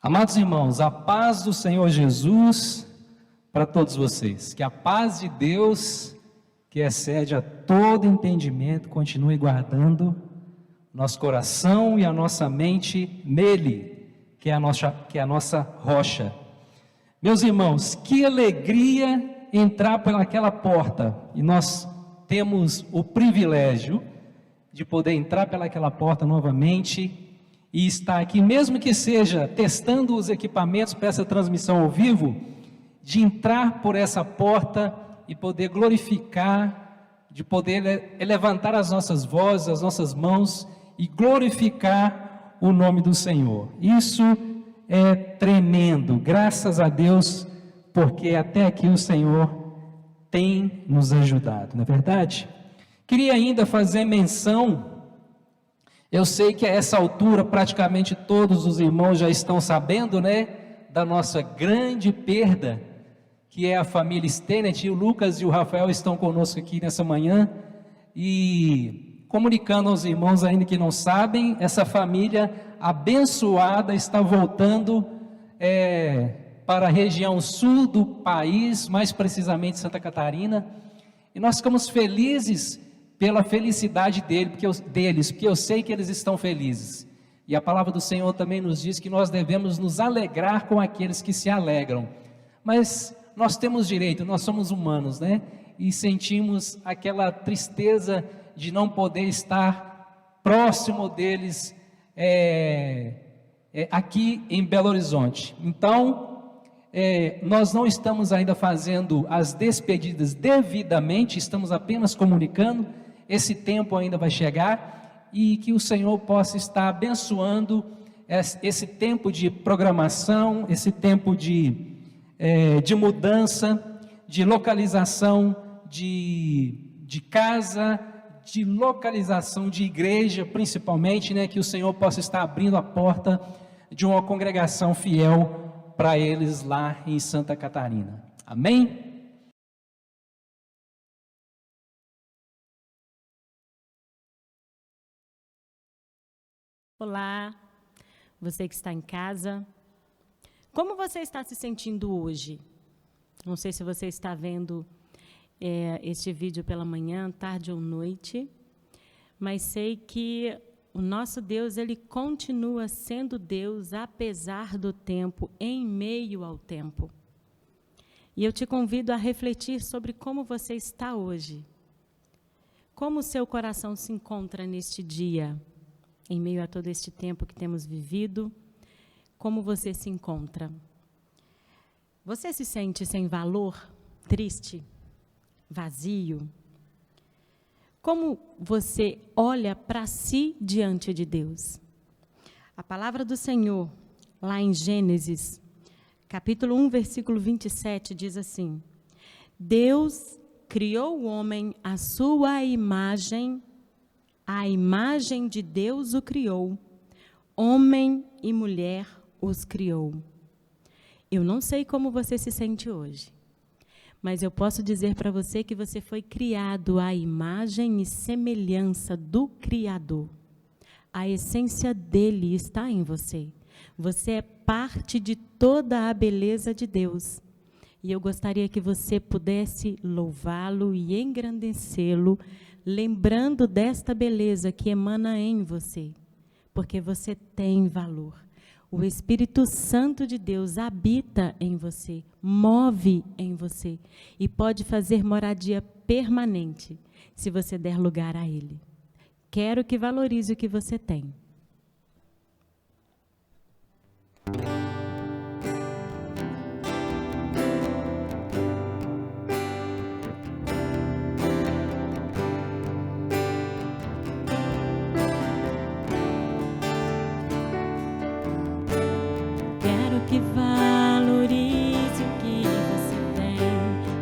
Amados irmãos, a paz do Senhor Jesus para todos vocês. Que a paz de Deus, que excede a todo entendimento, continue guardando nosso coração e a nossa mente nele, que é a nossa rocha. Meus irmãos, que alegria entrar pelaquela porta, e nós temos o privilégio de poder entrar pelaquela porta novamente e estar aqui, mesmo que seja testando os equipamentos para essa transmissão ao vivo, de entrar por essa porta e poder glorificar, de poder levantar as nossas vozes, as nossas mãos e glorificar o nome do Senhor. Isso é tremendo, graças a Deus, porque até aqui o Senhor tem nos ajudado, não é verdade? Queria ainda fazer menção. Eu sei que a essa altura praticamente todos os irmãos já estão sabendo, né, da nossa grande perda, que é a família Stennett. O Lucas e o Rafael estão conosco aqui nessa manhã e comunicando aos irmãos ainda que não sabem, essa família abençoada está voltando para a região sul do país, mais precisamente Santa Catarina, e nós ficamos felizes pela felicidade deles, porque eu sei que eles estão felizes, e a palavra do Senhor também nos diz que nós devemos nos alegrar com aqueles que se alegram, mas nós temos direito, nós somos humanos, né, e sentimos aquela tristeza de não poder estar próximo deles, aqui em Belo Horizonte. Então, nós não estamos ainda fazendo as despedidas devidamente, estamos apenas comunicando. Esse tempo ainda vai chegar e que o Senhor possa estar abençoando esse tempo de programação, esse tempo de mudança, de localização de casa, de localização de igreja, principalmente, né, que o Senhor possa estar abrindo a porta de uma congregação fiel para eles lá em Santa Catarina. Amém? Olá, você que está em casa. Como você está se sentindo hoje? Não sei se você está vendo este vídeo pela manhã, tarde ou noite, mas sei que o nosso Deus, Ele continua sendo Deus apesar do tempo, em meio ao tempo. E eu te convido a refletir sobre como você está hoje. Como o seu coração se encontra neste dia, em meio a todo este tempo que temos vivido, como você se encontra? Você se sente sem valor, triste, vazio? Como você olha para si diante de Deus? A palavra do Senhor, lá em Gênesis, capítulo 1, versículo 27, diz assim: Deus criou o homem à sua imagem, a imagem de Deus o criou, homem e mulher os criou. Eu não sei como você se sente hoje, mas eu posso dizer para você que você foi criado à imagem e semelhança do Criador. A essência dele está em você. Você é parte de toda a beleza de Deus. E eu gostaria que você pudesse louvá-lo e engrandecê-lo, lembrando desta beleza que emana em você, porque você tem valor. O Espírito Santo de Deus habita em você, move em você e pode fazer moradia permanente, se você der lugar a Ele. Quero que valorize o que você tem. Que valorize o que você tem.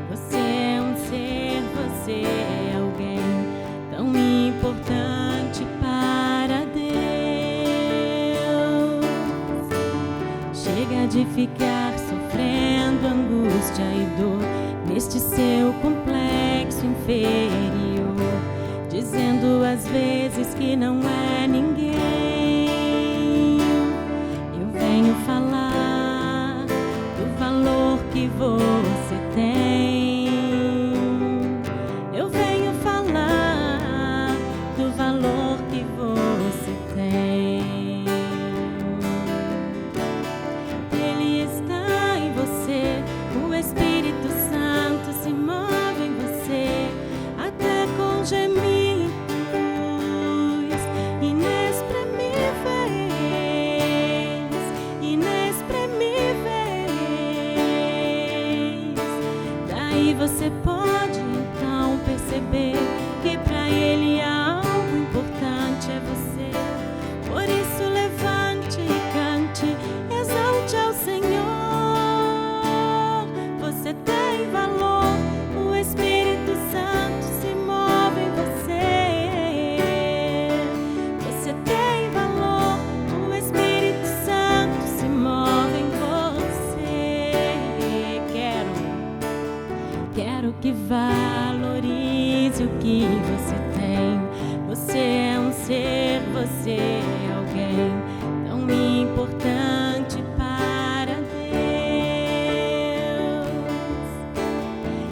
Você é um ser, você é alguém tão importante para Deus. Chega de ficar sofrendo angústia e dor neste seu complexo inferior, dizendo às vezes que não é ninguém. Eu venho falar você pode então perceber que para Ele algo importante é você. Por isso levante e cante, exalte ao Senhor. Você tem valor, o Espírito Santo se move em você. Você tem valor, o Espírito Santo se move em você. Quero que valorize o que você tem. Você é um ser, você é alguém tão importante para Deus.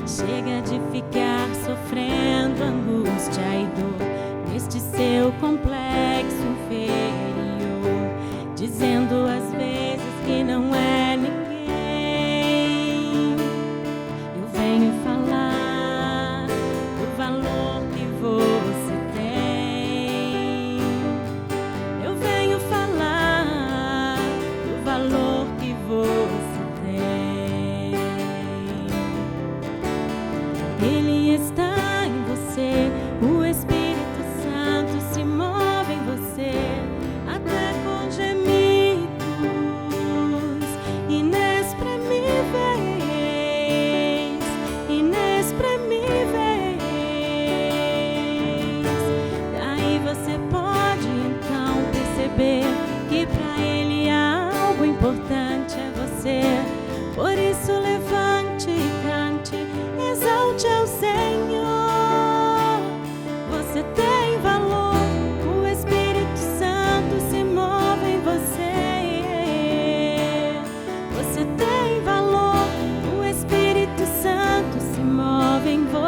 Chega de ficar sofrendo angústia e dor neste seu complexo inferior, dizendo às vezes que não é ninguém. Eu venho falar do valor que você tem. Eu venho falar do valor que você tem. Ele está em você, o Espírito Santo se move em você, até com gemidos inexprimíveis, inexprimíveis. Daí você pode então perceber que para Ele algo importante é você. Por isso levante e cante, exalte ao Senhor. Você tem valor, o Espírito Santo se move em você. Você tem valor, o Espírito Santo se move em você.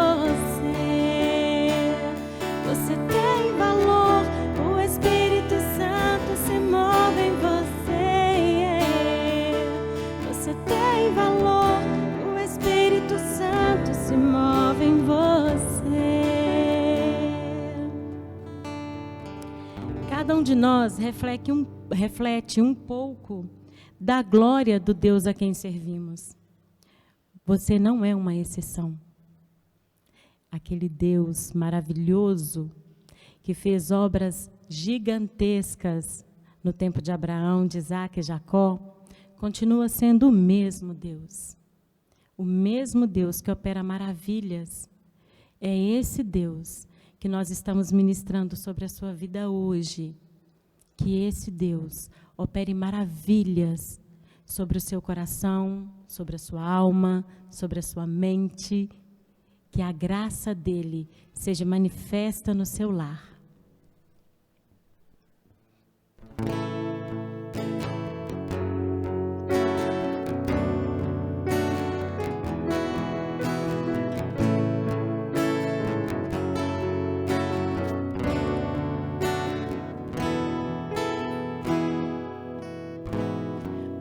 Você tem valor, o Espírito Santo se move em você. Você tem valor, o Espírito Santo se move em você. Cada um de nós reflete um pouco da glória do Deus a quem servimos. Você não é uma exceção. Aquele Deus maravilhoso que fez obras gigantescas no tempo de Abraão, de Isaac e Jacó, continua sendo o mesmo Deus. O mesmo Deus que opera maravilhas. É esse Deus que nós estamos ministrando sobre a sua vida hoje. Que esse Deus opere maravilhas sobre o seu coração, sobre a sua alma, sobre a sua mente. Que a graça dele seja manifesta no seu lar.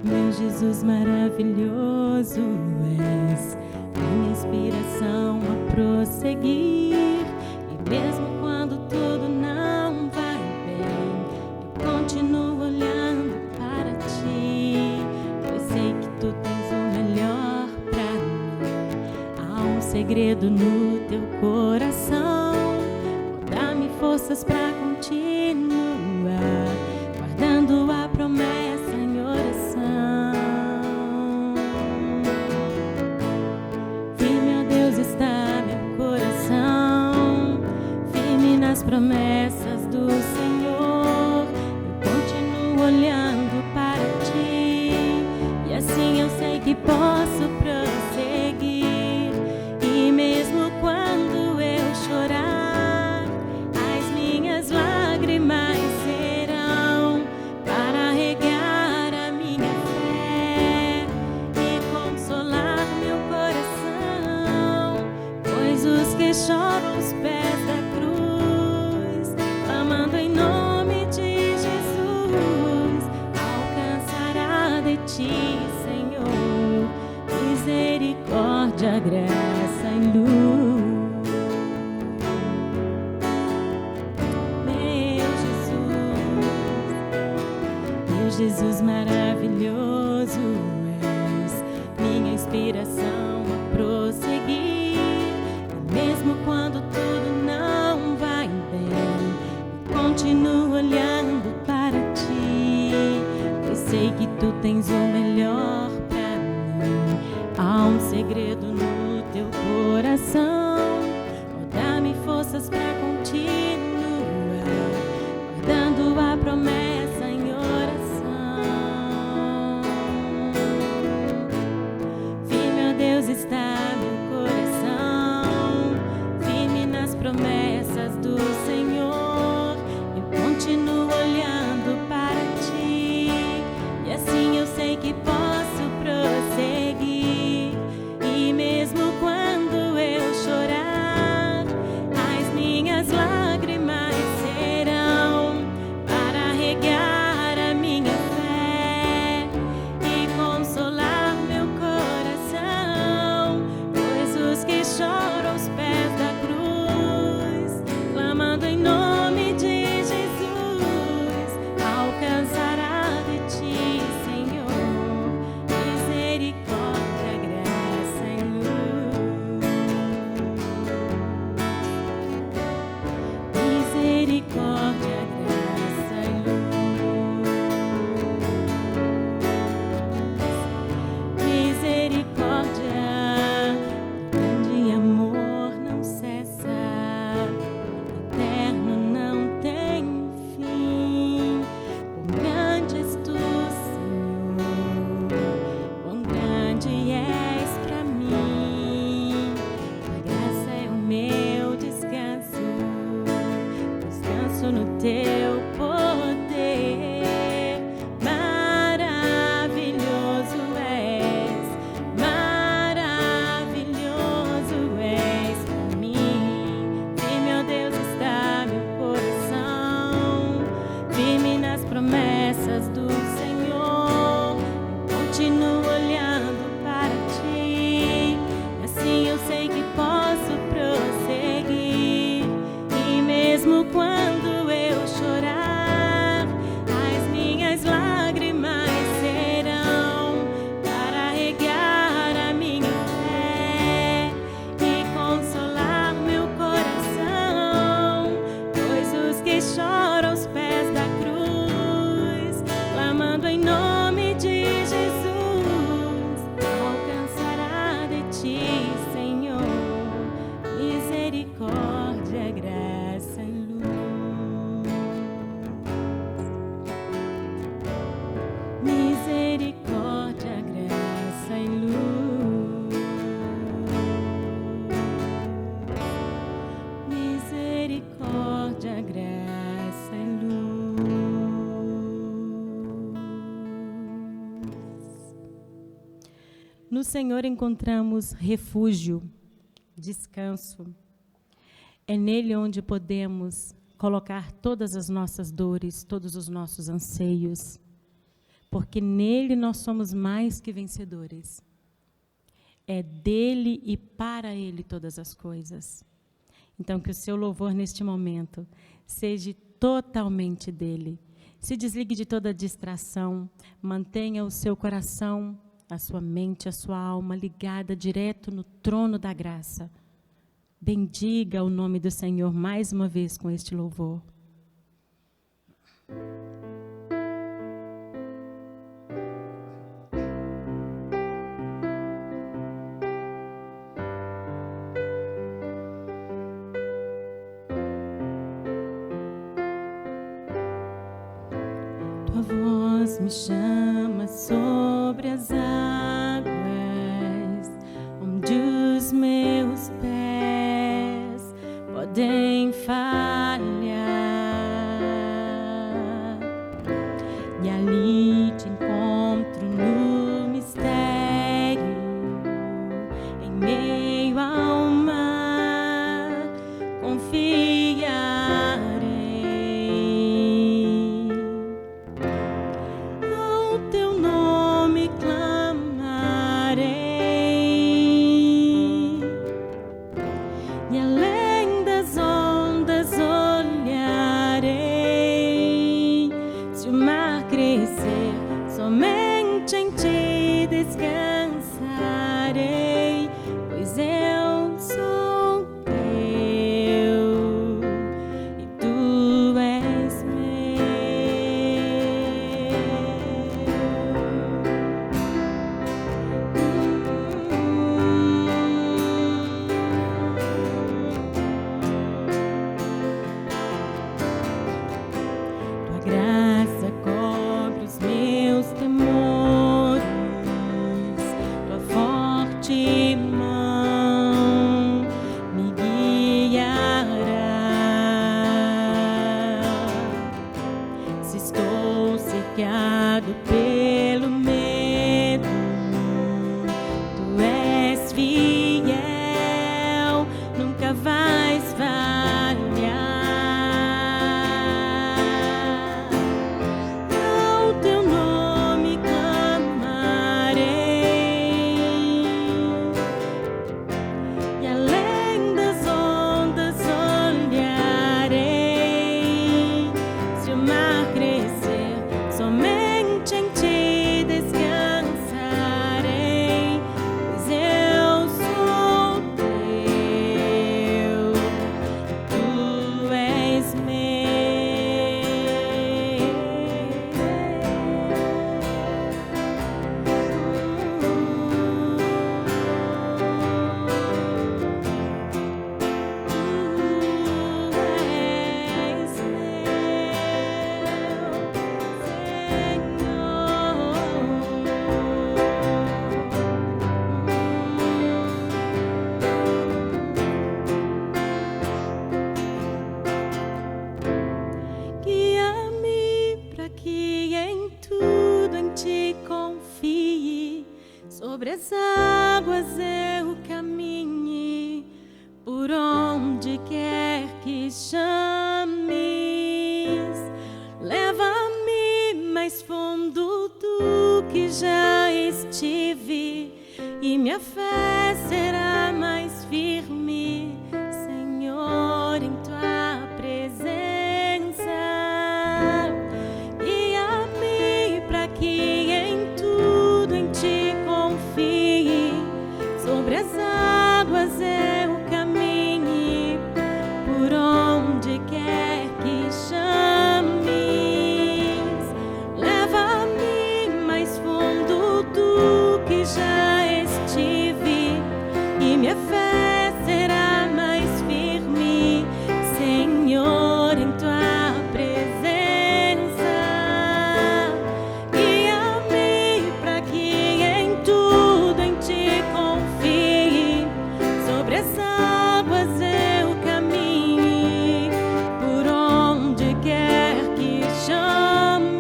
Meu Jesus maravilhoso és, minha inspiração a prosseguir. E mesmo quando tudo não vai bem, eu continuo olhando para ti, pois sei que tu tens o melhor para mim. Há um segredo no teu coração, dá-me forças para continuar, guardando a promessa em oração. Firme, ó Deus, está meu coração, firme nas promessas do Senhor. Eu continuo olhando para ti, e assim eu sei que posso prosseguir. E mesmo quando eu chorar, as minhas lágrimas serão para regar a minha fé e consolar meu coração, pois os que choram os pés da cruz, clamando em nome de Jesus, alcançará de ti, Senhor, misericórdia, graça e luz. Jesus maravilhoso és, minha inspiração a prosseguir. tu tens o melhor pra mim. Há um segredo no teu coração. Oh, dá-me forças pra continuar, guardando a promessa em oração. Firme, ó Deus, está meu coração, firme nas promessas do Senhor. Eu continuo olhando para ti, e assim eu sei que posso prosseguir. E mesmo quando eu chorar, as minhas lágrimas serão para regar a minha fé e consolar meu coração. Pois os que choram aos pés da cruz, clamando em nome de Jesus, alcançará de ti, Senhor, misericórdia, graça e luz. Misericórdia, graça e luz. Misericórdia, grande amor não cessa, eterno não tem fim. Quão grande és tu, Senhor, quão grande és pra mim. A graça é o meu descanso, descanso no teu poder. Maravilhoso és pra mim. Firme, ó Deus, está meu coração, firme nas promessas do Senhor. Eu continuo olhando para ti, assim eu sei que posso prosseguir. E mesmo quando eu chorar, as minhas lágrimas serão para regar a minha fé e consolar meu coração. Pois os que choram aos pés da cruz, clamando em nome de Jesus, alcançará de ti, Senhor, misericórdia, graça e luz. Misericórdia, graça e luz. Misericórdia, graça e luz. No Senhor encontramos refúgio, descanso. É nele onde podemos colocar todas as nossas dores, todos os nossos anseios, porque nele nós somos mais que vencedores. É dele e para ele todas as coisas. Então, que o seu louvor neste momento seja totalmente dele. Se desligue de toda distração, mantenha o seu coração, a sua mente, a sua alma ligada direto no trono da graça. Bendiga o nome do Senhor mais uma vez com este louvor. Tua voz me chama sobre as águas, onde os meus pés podem falhar, e ali te encontro no mistério, em meio ao mar, confiarei. Ao teu nome clamarei, e além das ondas olharei. Se o mar crescer, somente em ti descansarei, pois eu sou teu e tu és meu. confie, sobre as águas eu caminhe, por onde quer que chames. Leva-me mais fundo do que já estive, e minha fé será mais firme, Senhor, em tua presença. Guia-me para que em tudo em ti confie, sobre as águas eu caminhe, por onde quer que chames. Leva-me mais fundo do que já estive, e minha fé será mais firme, Senhor, em tua presença. Guia-me para que em tudo em ti confie, sobre as águas eu caminhe, por onde quer que chames.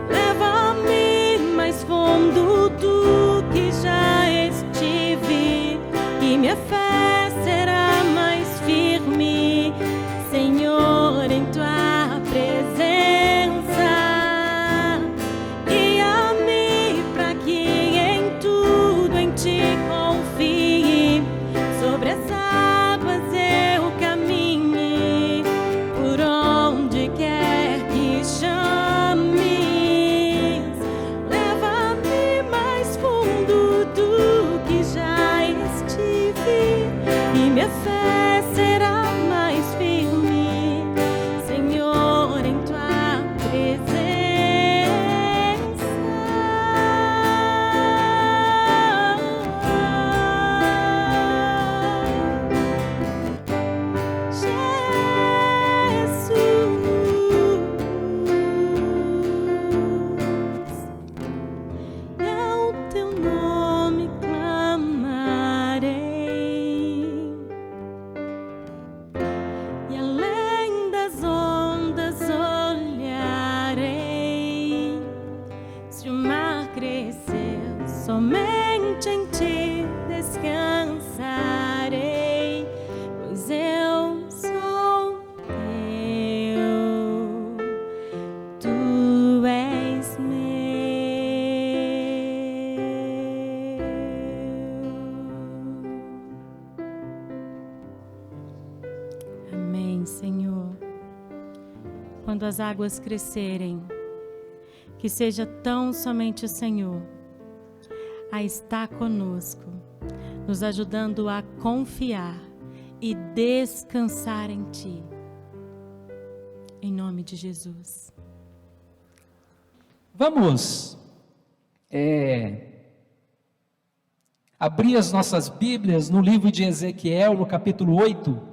Leva-me mais fundo do que já estive, e minha fé será mais firme, Senhor, em tua presença. Guia-me para que em tudo em ti confie, sobre as águas eu caminhe, por onde quer que chames. Leva-me mais fundo do que já estive, e minha fé será mais firme, Senhor, em tua presença. Jesus, ao teu nome clamarei, e além das ondas olharei. Se o mar crescer, somente em ti descansarei, pois eu sou teu, tu és meu. Amém, Senhor. Quando as águas crescerem, que seja tão somente o Senhor a estar conosco, nos ajudando a confiar e descansar em Ti. Em nome de Jesus. Vamos abrir as nossas Bíblias no livro de Ezequiel, no capítulo 8.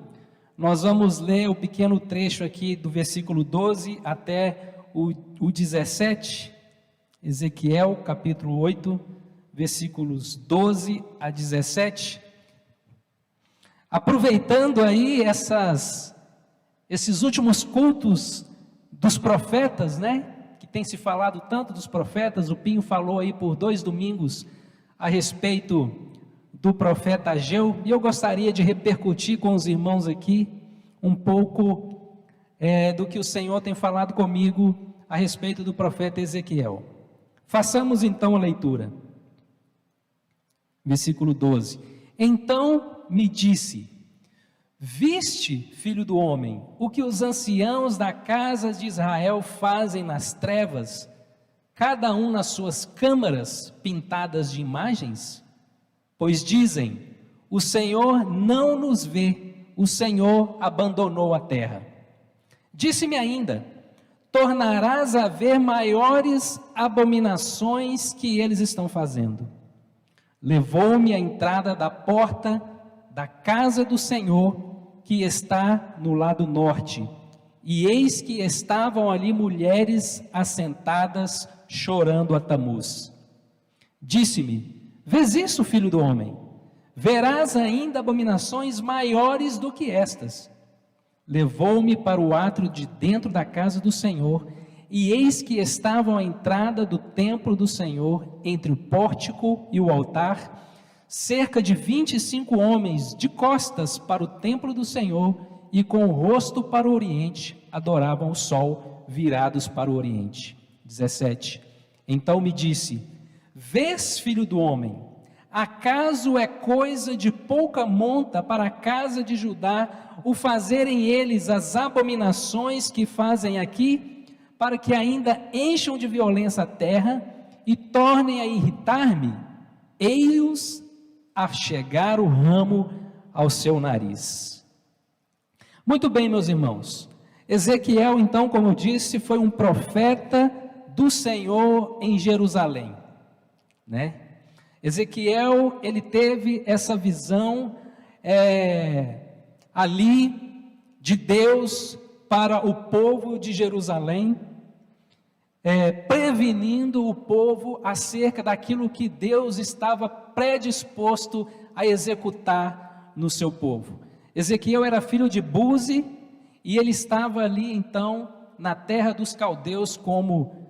Nós vamos ler o pequeno trecho aqui do versículo 12 até o 17. Ezequiel, capítulo 8, versículos 12 a 17. Aproveitando aí esses últimos cultos dos profetas, né? Que tem se falado tanto dos profetas. O Pinho falou aí por 2 domingos a respeito do profeta Ageu, e eu gostaria de repercutir com os irmãos aqui um pouco do que o Senhor tem falado comigo a respeito do profeta Ezequiel. Façamos então a leitura. Versículo 12. Então me disse: viste, filho do homem, o que os anciãos da casa de Israel fazem nas trevas, cada um nas suas câmaras pintadas de imagens? Pois dizem: o Senhor não nos vê, o Senhor abandonou a terra. Disse-me ainda: tornarás a ver maiores abominações que eles estão fazendo. Levou-me à entrada da porta da casa do Senhor, que está no lado norte, e eis que estavam ali mulheres assentadas, chorando a Tamuz. Disse-me: vês isso, filho do homem? Verás ainda abominações maiores do que estas. Levou-me para o átrio de dentro da casa do Senhor, e eis que estavam à entrada do templo do Senhor, entre o pórtico e o altar, cerca de 25 homens de costas para o templo do Senhor e com o rosto para o oriente, adoravam o sol, virados para o oriente. 17. Então me disse: vês, filho do homem, acaso é coisa de pouca monta para a casa de Judá o fazerem eles as abominações que fazem aqui, para que ainda encham de violência a terra e tornem a irritar-me? Eis a chegar o ramo ao seu nariz. Muito bem, meus irmãos, Ezequiel, então, como eu disse, foi um profeta do Senhor em Jerusalém, né? Ezequiel, ele teve essa visão ali de Deus para o povo de Jerusalém, prevenindo o povo acerca daquilo que Deus estava predisposto a executar no seu povo. Ezequiel era filho de Buzi, e ele estava ali então na terra dos caldeus como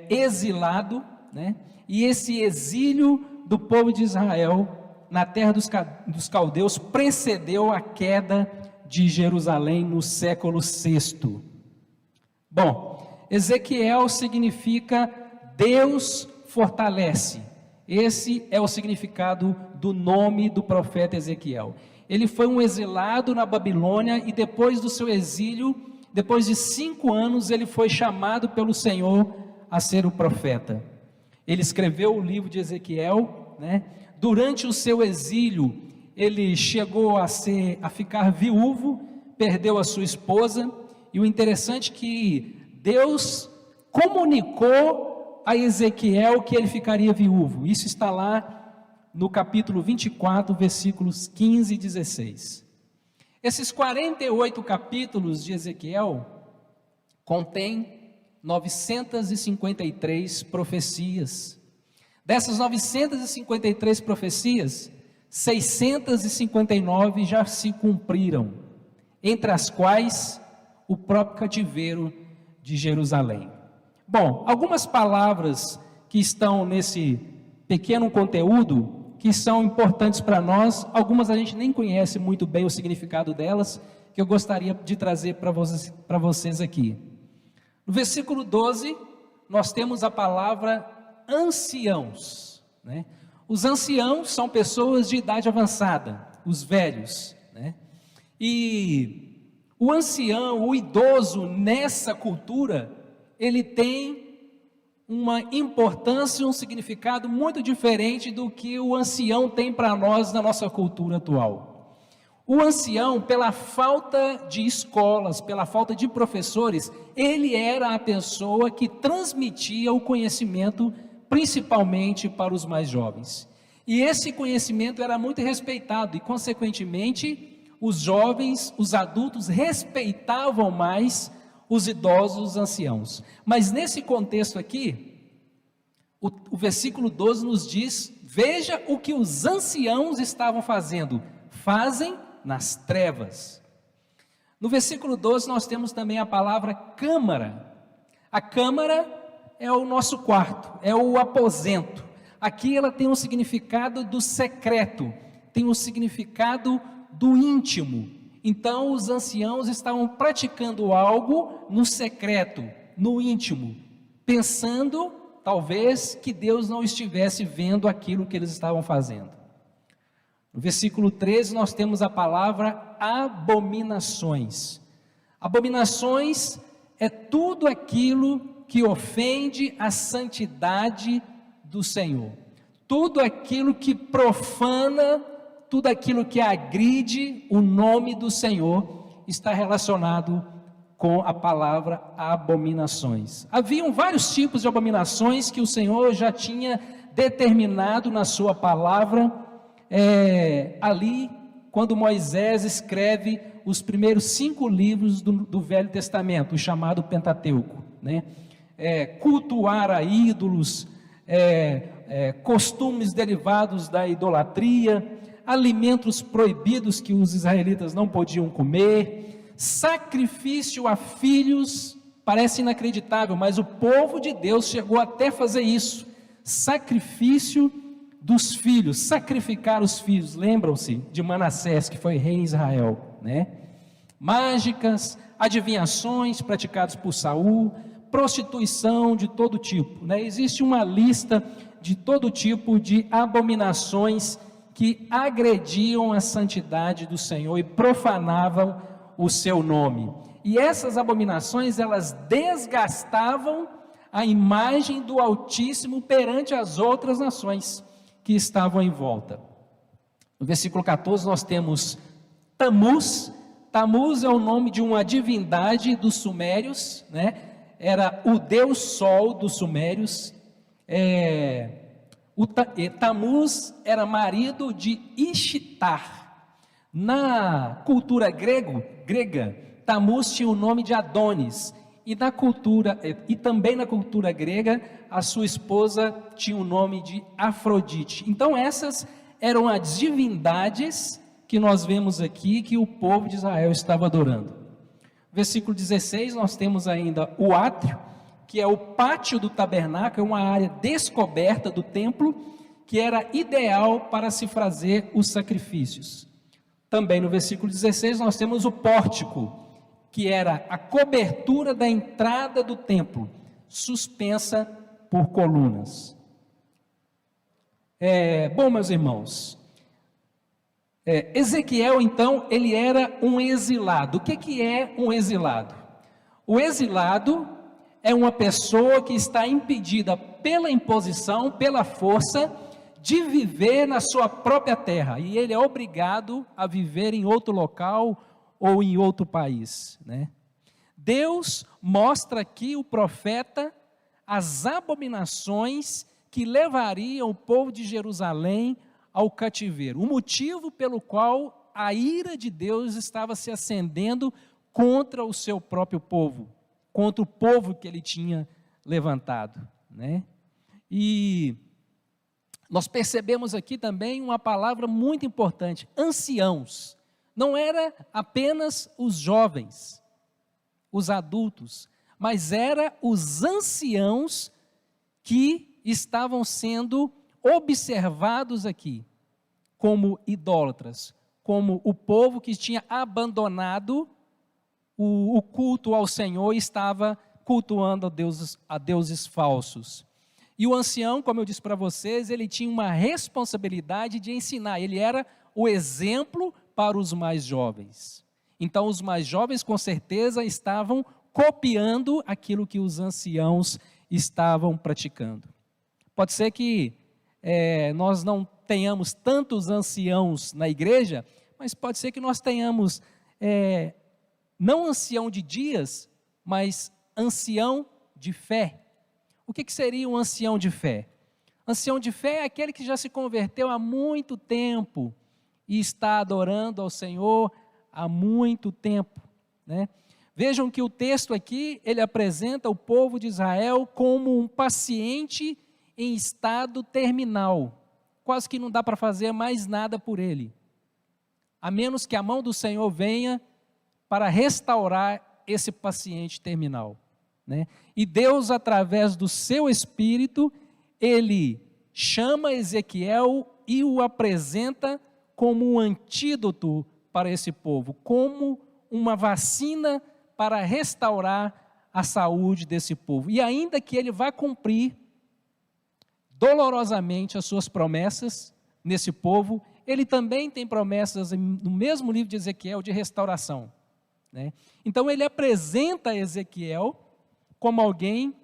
exilado, né? E esse exílio do povo de Israel na terra dos caldeus precedeu a queda de Jerusalém no século VI. Bom, Ezequiel significa Deus fortalece. Esse é o significado do nome do profeta Ezequiel. Ele foi um exilado na Babilônia e depois do seu exílio, depois de 5 anos, ele foi chamado pelo Senhor a ser o profeta. Ele escreveu o livro de Ezequiel, né? Durante o seu exílio, ele chegou a ficar viúvo, perdeu a sua esposa, e o interessante é que Deus comunicou a Ezequiel que ele ficaria viúvo. Isso está lá no capítulo 24, versículos 15 e 16. Esses 48 capítulos de Ezequiel contêm 953 profecias. Dessas 953 profecias, 659 já se cumpriram, entre as quais o próprio cativeiro de Jerusalém. Bom, algumas palavras que estão nesse pequeno conteúdo, que são importantes para nós, algumas a gente nem conhece muito bem o significado delas, que eu gostaria de trazer para vocês aqui. No versículo 12, nós temos a palavra anciãos, né? Os anciãos são pessoas de idade avançada, os velhos, né? E o ancião, o idoso nessa cultura, ele tem uma importância e um significado muito diferente do que o ancião tem para nós na nossa cultura atual. O ancião, pela falta de escolas, pela falta de professores, ele era a pessoa que transmitia o conhecimento, principalmente para os mais jovens. E esse conhecimento era muito respeitado e, consequentemente, os jovens, os adultos respeitavam mais os idosos, os anciãos. Mas nesse contexto aqui, o versículo 12 nos diz: veja o que os anciãos estavam fazendo, fazem nas trevas. No versículo 12 nós temos também a palavra câmara. A câmara é o nosso quarto, é o aposento. Aqui ela tem um significado do secreto, tem um significado do íntimo. Então os anciãos estavam praticando algo no secreto, no íntimo, pensando talvez que Deus não estivesse vendo aquilo que eles estavam fazendo. No versículo 13 nós temos a palavra abominações. Abominações é tudo aquilo que ofende a santidade do Senhor, tudo aquilo que profana, tudo aquilo que agride o nome do Senhor está relacionado com a palavra abominações. Haviam vários tipos de abominações que o Senhor já tinha determinado na sua palavra, ali quando Moisés escreve os primeiros 5 livros do Velho Testamento, o chamado Pentateuco, né? Cultuar a ídolos, costumes derivados da idolatria, alimentos proibidos que os israelitas não podiam comer, sacrifício a filhos Parece inacreditável, mas o povo de Deus chegou até fazer isso. Sacrifício dos filhos, sacrificar os filhos. Lembram-se de Manassés, que foi rei em Israel, né? Mágicas, adivinhações praticadas por Saul, prostituição de todo tipo, né? Existe uma lista de todo tipo de abominações que agrediam a santidade do Senhor e profanavam o seu nome. E essas abominações, elas desgastavam a imagem do Altíssimo perante as outras nações que estavam em volta. No versículo 14 nós temos Tamuz. Tamuz é o nome de uma divindade dos sumérios, né? Era o deus sol dos sumérios. Tamuz era marido de Ishtar. Na cultura grega, Tamuz tinha o nome de Adonis, e também na cultura grega, a sua esposa tinha o nome de Afrodite. Então essas eram as divindades que nós vemos aqui, que o povo de Israel estava adorando. Versículo 16, nós temos ainda o átrio, que é o pátio do tabernáculo, é uma área descoberta do templo, que era ideal para se fazer os sacrifícios. Também no versículo 16 nós temos o pórtico, que era a cobertura da entrada do templo, suspensa por colunas. Bom, meus irmãos, Ezequiel, então, ele era um exilado. O que é um exilado? O exilado é uma pessoa que está impedida pela imposição, pela força, de viver na sua própria terra, e ele é obrigado a viver em outro local ou em outro país, né? Deus mostra aqui o profeta as abominações que levariam o povo de Jerusalém ao cativeiro, o motivo pelo qual a ira de Deus estava se acendendo contra o seu próprio povo, contra o povo que ele tinha levantado, né? E nós percebemos aqui também uma palavra muito importante, anciãos. Não era apenas os jovens, os adultos, mas era os anciãos que estavam sendo observados aqui como idólatras, como o povo que tinha abandonado o culto ao Senhor e estava cultuando a deuses falsos. E o ancião, como eu disse para vocês, ele tinha uma responsabilidade de ensinar, ele era o exemplo para os mais jovens. Então os mais jovens com certeza estavam copiando aquilo que os anciãos estavam praticando. Pode ser que nós não tenhamos tantos anciãos na igreja, mas pode ser que nós tenhamos não ancião de dias, mas ancião de fé. O que seria um ancião de fé? Ancião de fé é aquele que já se converteu há muito tempo e está adorando ao Senhor há muito tempo, né? Vejam que o texto aqui, ele apresenta o povo de Israel como um paciente em estado terminal. Quase que não dá para fazer mais nada por ele, a menos que a mão do Senhor venha para restaurar esse paciente terminal, né? E Deus, através do seu Espírito, ele chama Ezequiel e o apresenta como um antídoto para esse povo, como uma vacina para restaurar a saúde desse povo. E ainda que ele vá cumprir dolorosamente as suas promessas nesse povo, ele também tem promessas no mesmo livro de Ezequiel de restauração, né? Então ele apresenta Ezequiel como alguém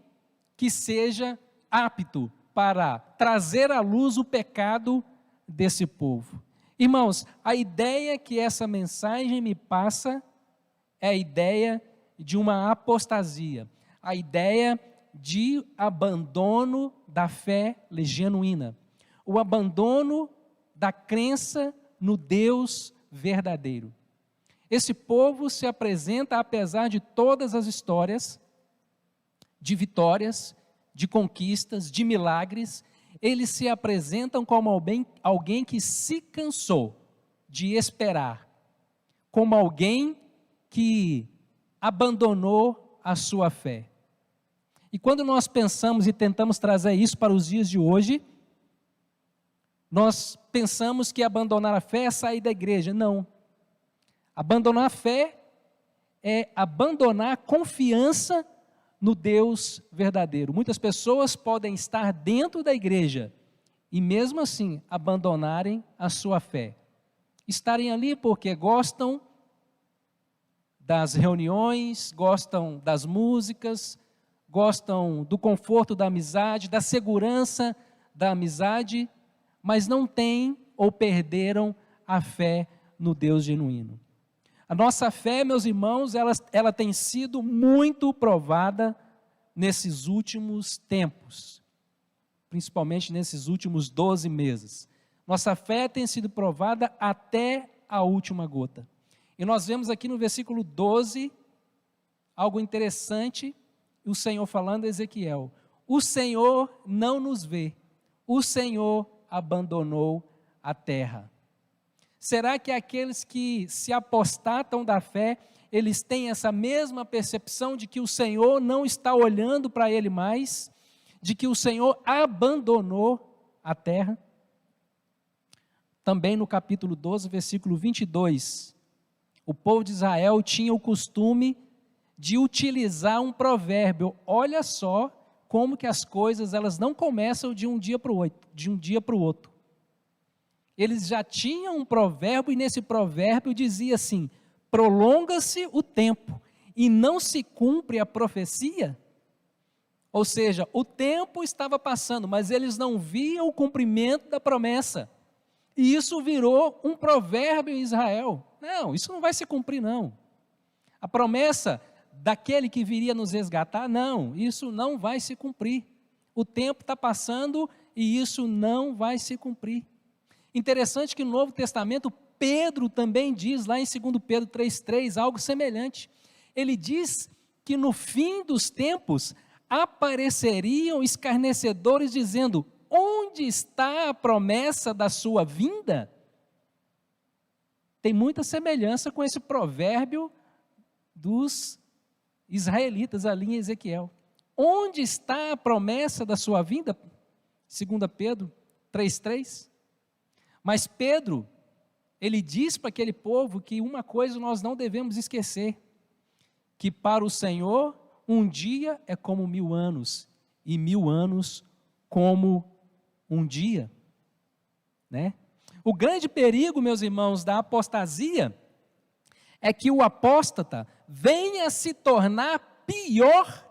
que seja apto para trazer à luz o pecado desse povo. Irmãos, a ideia que essa mensagem me passa é a ideia de uma apostasia, a ideia de abandono da fé genuína, o abandono da crença no Deus verdadeiro. Esse povo se apresenta, apesar de todas as histórias, de vitórias, de conquistas, de milagres, eles se apresentam como alguém que se cansou de esperar, como alguém que abandonou a sua fé. E quando nós pensamos e tentamos trazer isso para os dias de hoje, nós pensamos que abandonar a fé é sair da igreja. Não. Abandonar a fé é abandonar a confiança no Deus verdadeiro. Muitas pessoas podem estar dentro da igreja e mesmo assim abandonarem a sua fé. Estarem ali porque gostam das reuniões, gostam das músicas, gostam do conforto da amizade, da segurança da amizade, mas não têm ou perderam a fé no Deus genuíno. A nossa fé, meus irmãos, ela tem sido muito provada nesses últimos tempos, principalmente nesses últimos 12 meses. Nossa fé tem sido provada até a última gota. E nós vemos aqui no versículo 12, algo interessante, o Senhor falando a Ezequiel: o Senhor não nos vê, o Senhor abandonou a terra. Será que aqueles que se apostatam da fé, eles têm essa mesma percepção de que o Senhor não está olhando para ele mais, de que o Senhor abandonou a terra? Também no capítulo 12, versículo 22, o povo de Israel tinha o costume de utilizar um provérbio. Olha só como que as coisas elas não começam de um dia para o outro. Eles já tinham um provérbio e nesse provérbio dizia assim: prolonga-se o tempo e não se cumpre a profecia. Ou seja, o tempo estava passando, mas eles não viam o cumprimento da promessa. E isso virou um provérbio em Israel. Não, isso não vai se cumprir não. A promessa daquele que viria nos resgatar, não, isso não vai se cumprir. O tempo está passando e isso não vai se cumprir. Interessante que no Novo Testamento, Pedro também diz, lá em 2 Pedro 3,3, algo semelhante. Ele diz que no fim dos tempos, apareceriam escarnecedores dizendo: onde está a promessa da sua vinda? Tem muita semelhança com esse provérbio dos israelitas ali em Ezequiel. Onde está a promessa da sua vinda? 2 Pedro 3,3. Mas Pedro, ele diz para aquele povo que uma coisa nós não devemos esquecer, que para o Senhor um dia é como 1000 anos, e 1000 anos como um dia, né? O grande perigo, meus irmãos, da apostasia, é que o apóstata venha se tornar pior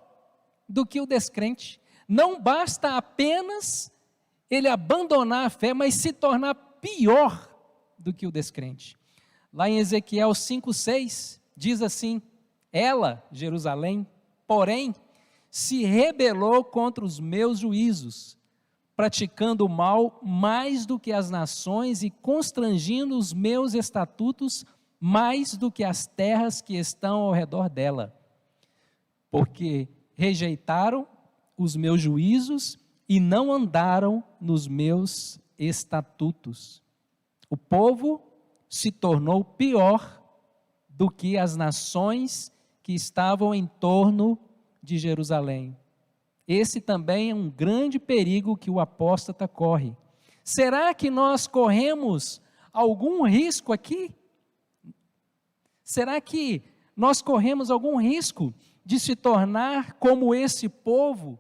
do que o descrente. Não basta apenas ele abandonar a fé, mas se tornar pior do que o descrente. Lá em Ezequiel 5,6, diz assim: ela, Jerusalém, porém, se rebelou contra os meus juízos, praticando o mal mais do que as nações e constrangindo os meus estatutos mais do que as terras que estão ao redor dela, porque rejeitaram os meus juízos e não andaram nos meus estatutos. O povo se tornou pior do que as nações que estavam em torno de Jerusalém. Esse também é um grande perigo que o apóstata corre. Será que nós corremos algum risco aqui? Será que nós corremos algum risco de se tornar como esse povo?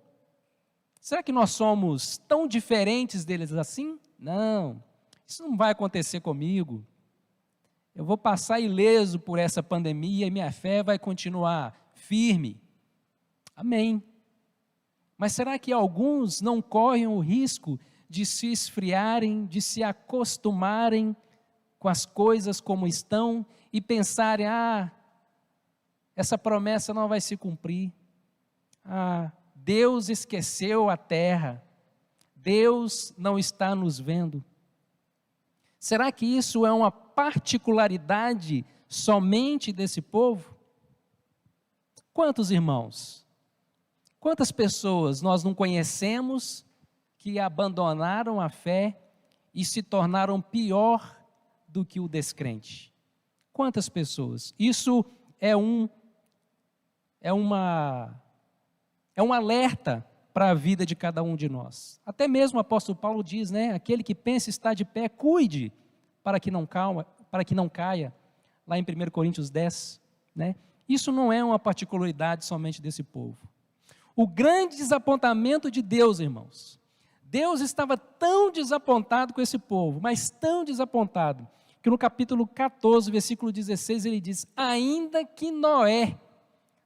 Será que nós somos tão diferentes deles assim? Não, isso não vai acontecer comigo. Eu vou passar ileso por essa pandemia e minha fé vai continuar firme. Amém. Mas será que alguns não correm o risco de se esfriarem, de se acostumarem com as coisas como estão e pensarem: essa promessa não vai se cumprir. Deus esqueceu a terra. Deus não está nos vendo. Será que isso é uma particularidade somente desse povo? Quantos irmãos? Quantas pessoas nós não conhecemos que abandonaram a fé e se tornaram pior do que o descrente? Quantas pessoas? Isso é um é um alerta para a vida de cada um de nós. Até mesmo o apóstolo Paulo diz, né? Aquele que pensa estar de pé, cuide para que não caia, lá em 1 Coríntios 10, né? Isso não é uma particularidade somente desse povo. O grande desapontamento de Deus, irmãos, Deus estava tão desapontado com esse povo, mas tão desapontado, que no capítulo 14, versículo 16, ele diz: ainda que Noé,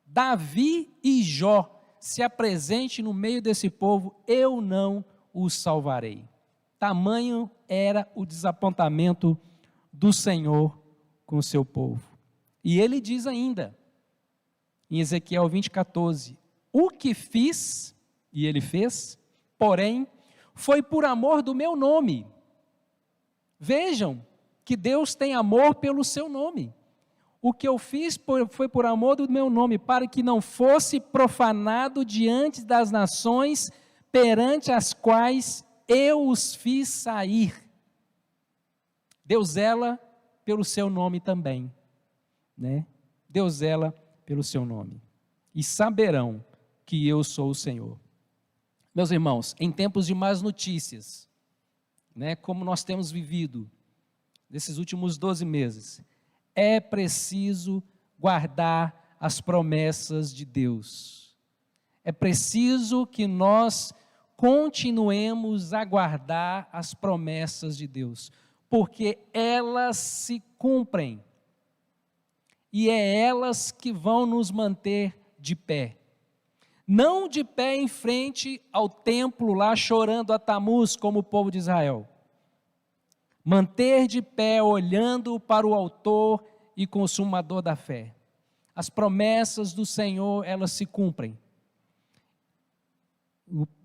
Davi e Jó se apresente no meio desse povo, eu não os salvarei. Tamanho era o desapontamento do Senhor com o seu povo. E ele diz ainda, em Ezequiel 20:14, o que fiz, e ele fez, porém, foi por amor do meu nome. Vejam que Deus tem amor pelo seu nome. O que eu fiz foi por amor do meu nome, para que não fosse profanado diante das nações perante as quais eu os fiz sair. Deus zela pelo seu nome também, né? Deus zela pelo seu nome. E saberão que eu sou o Senhor. Meus irmãos, em tempos de más notícias, né, como nós temos vivido nesses últimos 12 meses, é preciso guardar as promessas de Deus. É preciso que nós continuemos a guardar as promessas de Deus, porque elas se cumprem, e é elas que vão nos manter de pé. Não de pé em frente ao templo lá chorando a Tamuz, como o povo de Israel. Manter de pé olhando para o autor e consumador da fé. As promessas do Senhor, elas se cumprem.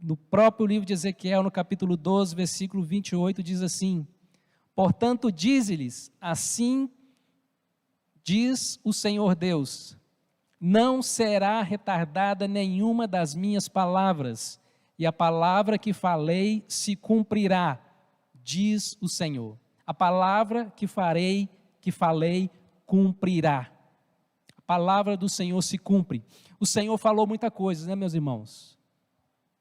No próprio livro de Ezequiel, no capítulo 12, versículo 28, diz assim: portanto, dize-lhes, assim diz o Senhor Deus, não será retardada nenhuma das minhas palavras, e a palavra que falei se cumprirá, diz o Senhor. A palavra que falei, cumprirá. A palavra do Senhor se cumpre. O Senhor falou muita coisa, né, meus irmãos?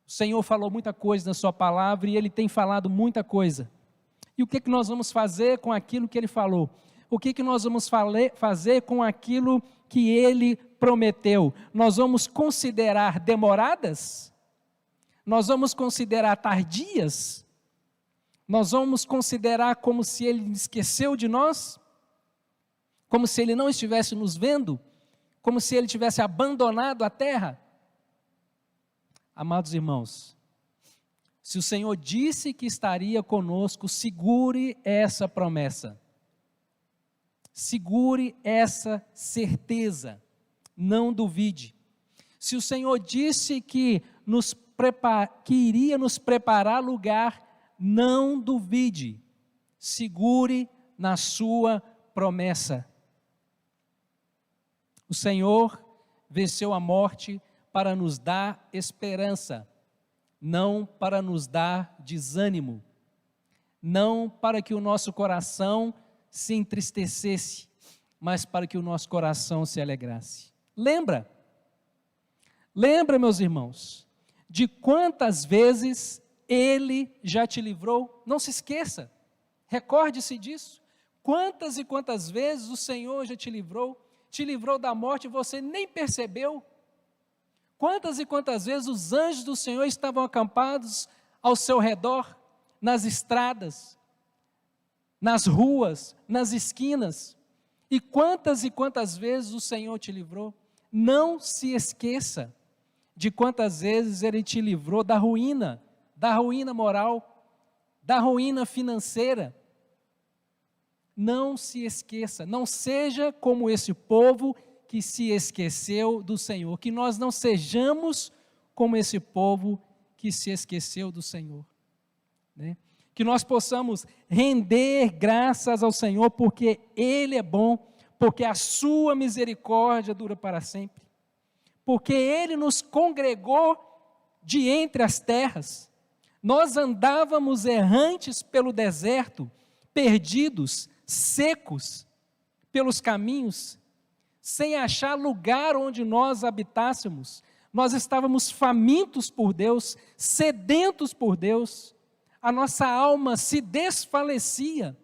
O Senhor falou muita coisa na sua palavra e Ele tem falado muita coisa. E o que nós vamos fazer com aquilo que Ele falou? O que nós vamos fazer com aquilo que Ele prometeu? Nós vamos considerar demoradas? Nós vamos considerar tardias? Nós vamos considerar como se Ele esqueceu de nós? Como se Ele não estivesse nos vendo? Como se Ele tivesse abandonado a terra? Amados irmãos, se o Senhor disse que estaria conosco, segure essa promessa. Segure essa certeza. Não duvide. Se o Senhor disse que iria nos preparar lugar, não duvide. Segure na sua promessa. O Senhor venceu a morte para nos dar esperança, não para nos dar desânimo, não para que o nosso coração se entristecesse, mas para que o nosso coração se alegrasse. Lembra, meus irmãos, de quantas vezes Ele já te livrou? Não se esqueça, recorde-se disso. Quantas e quantas vezes o Senhor já te livrou da morte e você nem percebeu? Quantas e quantas vezes os anjos do Senhor estavam acampados ao seu redor, nas estradas, nas ruas, nas esquinas, e quantas vezes o Senhor te livrou? Não se esqueça de quantas vezes Ele te livrou da ruína moral, da ruína financeira. Não se esqueça, não seja como esse povo que se esqueceu do Senhor, que nós não sejamos como esse povo que se esqueceu do Senhor, né? Que nós possamos render graças ao Senhor, porque Ele é bom, porque a sua misericórdia dura para sempre, porque Ele nos congregou de entre as terras. Nós andávamos errantes pelo deserto, perdidos, secos pelos caminhos, sem achar lugar onde nós habitássemos. Nós estávamos famintos por Deus, sedentos por Deus. A nossa alma se desfalecia.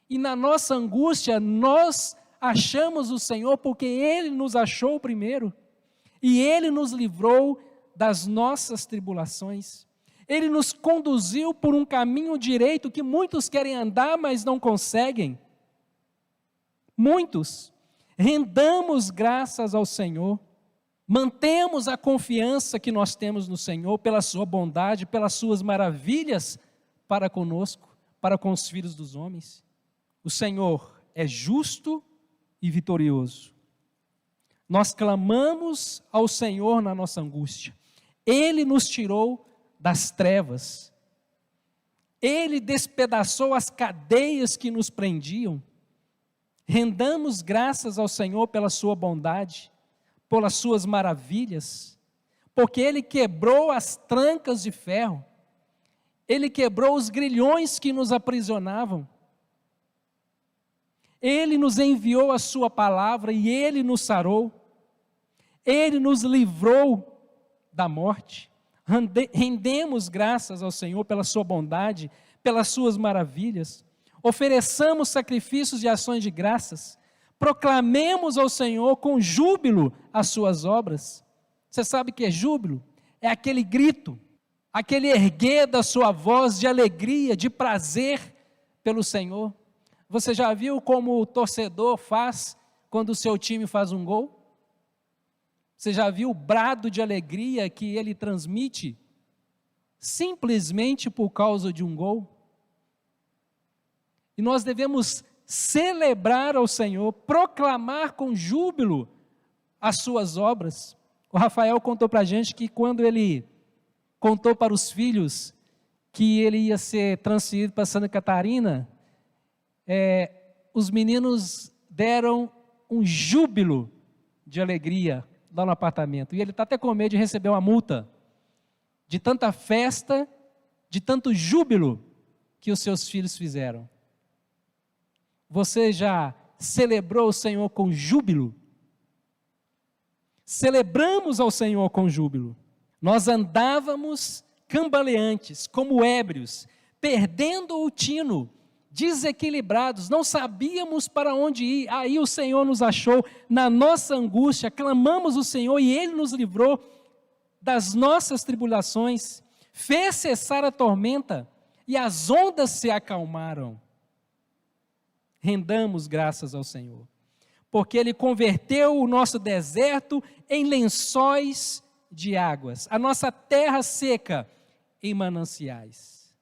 E na nossa angústia, nós achamos o Senhor porque Ele nos achou primeiro. E Ele nos livrou das nossas tribulações. Ele nos conduziu por um caminho direito que muitos querem andar, mas não conseguem. Muitos. Rendamos graças ao Senhor. Mantemos a confiança que nós temos no Senhor, pela sua bondade, pelas suas maravilhas para conosco, para com os filhos dos homens. O Senhor é justo e vitorioso. Nós clamamos ao Senhor na nossa angústia. Ele nos tirou das trevas. Ele despedaçou as cadeias que nos prendiam. Rendamos graças ao Senhor pela sua bondade, pelas suas maravilhas, porque Ele quebrou as trancas de ferro, Ele quebrou os grilhões que nos aprisionavam, Ele nos enviou a sua palavra e Ele nos sarou, Ele nos livrou da morte. Rendemos graças ao Senhor pela sua bondade, pelas suas maravilhas, ofereçamos sacrifícios de ações de graças, proclamemos ao Senhor com júbilo as suas obras. Você sabe o que é júbilo? É aquele grito, aquele erguer da sua voz de alegria, de prazer pelo Senhor. Você já viu como o torcedor faz quando o seu time faz um gol? Você já viu o brado de alegria que ele transmite simplesmente por causa de um gol? E nós devemos celebrar ao Senhor, proclamar com júbilo as suas obras. O Rafael contou para a gente que quando ele contou para os filhos que ele ia ser transferido para Santa Catarina, os meninos deram um júbilo de alegria lá no apartamento. E ele está até com medo de receber uma multa, de tanta festa, de tanto júbilo que os seus filhos fizeram. Você já celebrou o Senhor com júbilo? Celebramos ao Senhor com júbilo. Nós andávamos cambaleantes, como ébrios, perdendo o tino, desequilibrados, não sabíamos para onde ir. Aí o Senhor nos achou na nossa angústia, clamamos o Senhor e Ele nos livrou das nossas tribulações, fez cessar a tormenta e as ondas se acalmaram. Rendamos graças ao Senhor, porque Ele converteu o nosso deserto em lençóis de águas, a nossa terra seca em mananciais.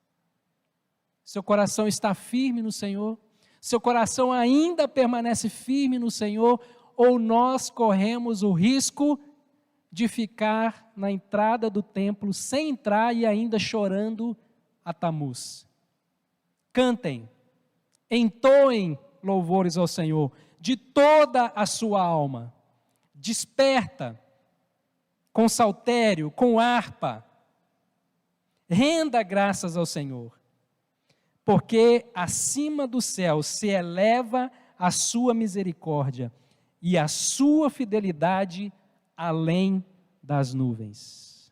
Seu coração está firme no Senhor? Seu coração ainda permanece firme no Senhor? Ou nós corremos o risco de ficar na entrada do templo, sem entrar e ainda chorando a Tamuz? Cantem, entoem louvores ao Senhor de toda a sua alma. Desperta com saltério, com harpa. Renda graças ao Senhor, porque acima do céu se eleva a sua misericórdia e a sua fidelidade além das nuvens.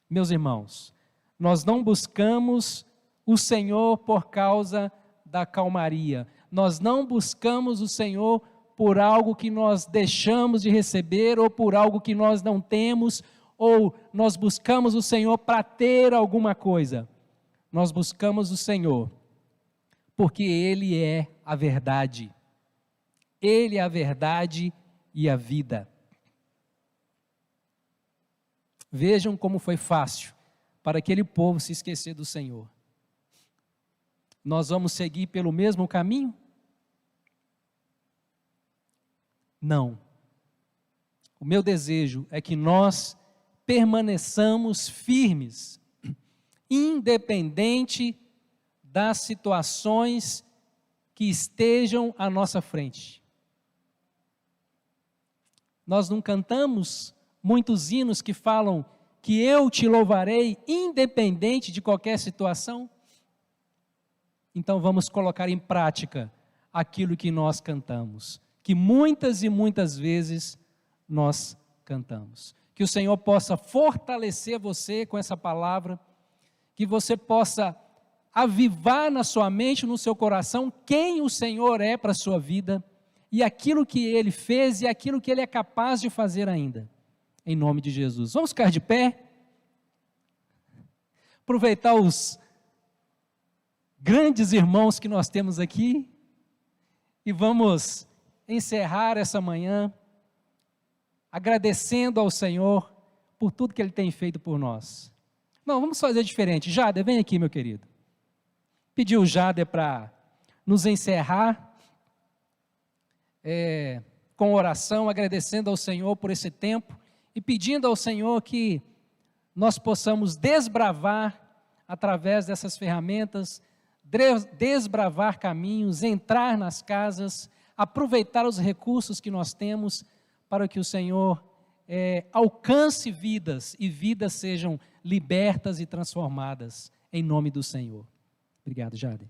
Meus irmãos, nós não buscamos o Senhor por causa da calmaria, nós não buscamos o Senhor por algo que nós deixamos de receber, ou por algo que nós não temos, ou nós buscamos o Senhor para ter alguma coisa. Nós buscamos o Senhor porque Ele é a verdade. Ele é a verdade e a vida. Vejam como foi fácil para aquele povo se esquecer do Senhor. Nós vamos seguir pelo mesmo caminho? Não. O meu desejo é que nós permaneçamos firmes, independente das situações que estejam à nossa frente. Nós não cantamos muitos hinos que falam que eu te louvarei independente de qualquer situação? Então vamos colocar em prática aquilo que nós cantamos, que muitas e muitas vezes nós cantamos. Que o Senhor possa fortalecer você com essa palavra, que você possa avivar na sua mente, no seu coração, quem o Senhor é para a sua vida, e aquilo que Ele fez e aquilo que Ele é capaz de fazer ainda. Em nome de Jesus. Vamos ficar de pé? Aproveitar os grandes irmãos que nós temos aqui, e vamos encerrar essa manhã, agradecendo ao Senhor, por tudo que Ele tem feito por nós. Não, vamos fazer diferente. Jader, vem aqui, meu querido. Pedir o Jader para nos encerrar, com oração, agradecendo ao Senhor por esse tempo, e pedindo ao Senhor que nós possamos desbravar, através dessas ferramentas, desbravar caminhos, entrar nas casas, aproveitar os recursos que nós temos, para que o Senhor alcance vidas, e vidas sejam libertas e transformadas, em nome do Senhor. Obrigado, Jader.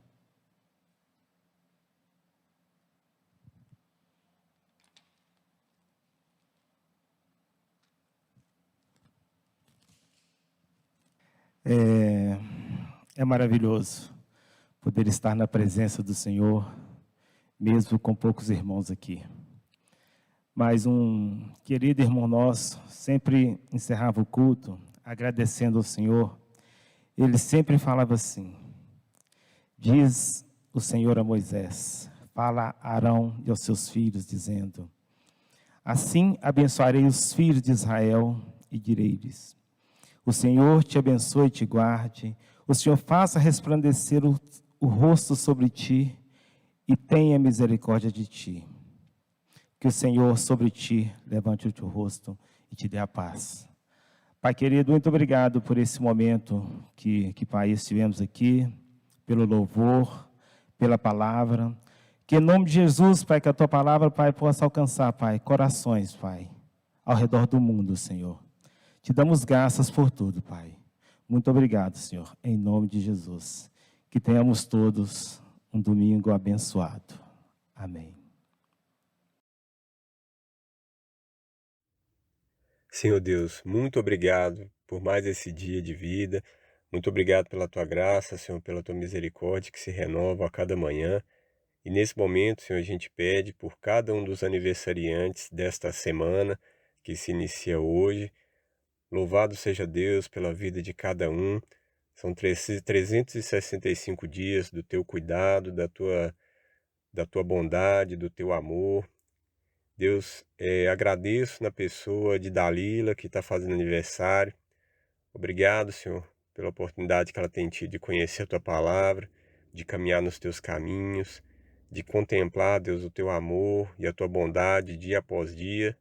É maravilhoso poder estar na presença do Senhor, mesmo com poucos irmãos aqui. Mas um querido irmão nosso sempre encerrava o culto agradecendo ao Senhor. Ele sempre falava assim: diz o Senhor a Moisés, fala a Arão e aos seus filhos, dizendo: assim abençoarei os filhos de Israel e direi-lhes: o Senhor te abençoe e te guarde, o Senhor faça resplandecer o rosto sobre ti e tenha misericórdia de ti. Que o Senhor sobre ti levante o teu rosto e te dê a paz. Pai querido, muito obrigado por esse momento que Pai, estivemos aqui, pelo louvor, pela palavra. Que em nome de Jesus, Pai, que a tua palavra, Pai, possa alcançar, Pai, corações, Pai, ao redor do mundo, Senhor. Te damos graças por tudo, Pai. Muito obrigado, Senhor, em nome de Jesus. Que tenhamos todos um domingo abençoado. Amém. Senhor Deus, muito obrigado por mais esse dia de vida. Muito obrigado pela tua graça, Senhor, pela tua misericórdia que se renova a cada manhã. E nesse momento, Senhor, a gente pede por cada um dos aniversariantes desta semana que se inicia hoje. Louvado seja Deus pela vida de cada um. São 365 dias do teu cuidado, da tua bondade, do teu amor. Deus, agradeço na pessoa de Dalila, que está fazendo aniversário. Obrigado, Senhor, pela oportunidade que ela tem tido de conhecer a tua palavra, de caminhar nos teus caminhos, de contemplar, Deus, o teu amor e a tua bondade dia após dia.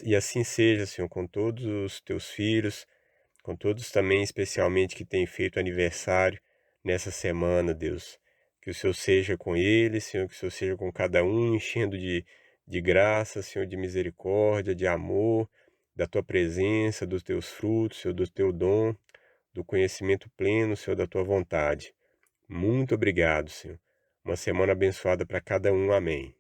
E assim seja, Senhor, com todos os teus filhos, com todos também, especialmente, que têm feito aniversário nessa semana, Deus. Que o Senhor seja com eles, Senhor, que o Senhor seja com cada um, enchendo de graça, Senhor, de misericórdia, de amor, da tua presença, dos teus frutos, Senhor, do teu dom, do conhecimento pleno, Senhor, da tua vontade. Muito obrigado, Senhor. Uma semana abençoada para cada um. Amém.